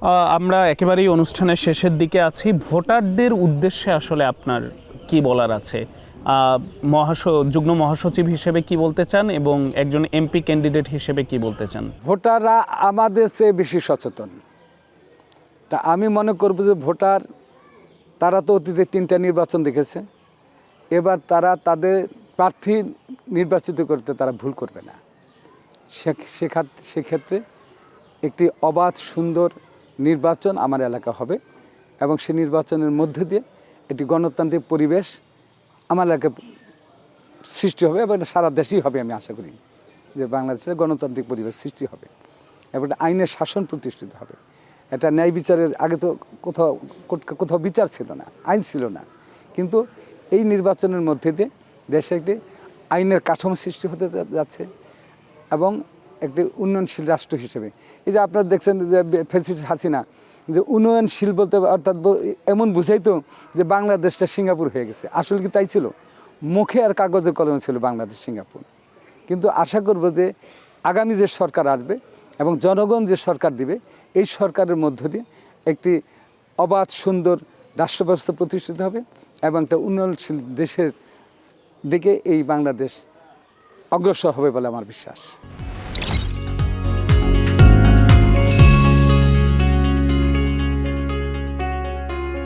আমরা একেবারেই অনুষ্ঠানের শেষের দিকে আছি। ভোটারদের উদ্দেশ্যে আসলে আপনার কি বলার আছে? যুগ্ম মহাসচিব হিসেবে কি বলতে চান এবং একজন এমপি ক্যান্ডিডেট হিসেবে কি বলতে চান? ভোটাররা আমাদের চেয়ে বেশি সচেতন। তা আমি মনে করব যে তারা তো অতীতে 3টা নির্বাচন দেখেছে, এবার তারা তাদের প্রার্থী নির্বাচিত করতে তারা ভুল করবে না। সেক্ষেত্রে একটি অবাধ সুন্দর নির্বাচন আমার এলাকা হবে এবং সেই নির্বাচনের মধ্যে দিয়ে একটি গণতান্ত্রিক পরিবেশ আমার এলাকায় সৃষ্টি হবে এবং সারা দেশেই হবে। আমি আশা করি যে বাংলাদেশের গণতান্ত্রিক পরিবেশ সৃষ্টি হবে এবং আইনের শাসন প্রতিষ্ঠিত হবে। এটা ন্যায় বিচারের আগে তো কোথাও বিচার ছিল না, আইন ছিল না, কিন্তু এই নির্বাচনের মধ্যে দিয়ে দেশে একটি আইনের কাঠামো সৃষ্টি হতে যাচ্ছে এবং একটি উন্নয়নশীল রাষ্ট্র হিসেবে। এই যে আপনারা দেখছেন যে ফ্যাসিস্ট হাসিনা যে উন্নয়নশীল বলতে অর্থাৎ এমন বুঝাইতো যে বাংলাদেশটা সিঙ্গাপুর হয়ে গেছে। আসলে কি তাই ছিল? মুখে আর কাগজে কলমে ছিল বাংলাদেশ সিঙ্গাপুর। কিন্তু আশা করব যে আগামী যে সরকার আসবে এবং জনগণ যে সরকার দিবে, এই সরকারের মধ্য দিয়ে একটি অবাধ সুন্দর রাষ্ট্র ব্যবস্থা প্রতিষ্ঠিত হবে এবং একটা উন্নয়নশীল দেশের দিকে এই বাংলাদেশ অগ্রসর হবে বলে আমার বিশ্বাস।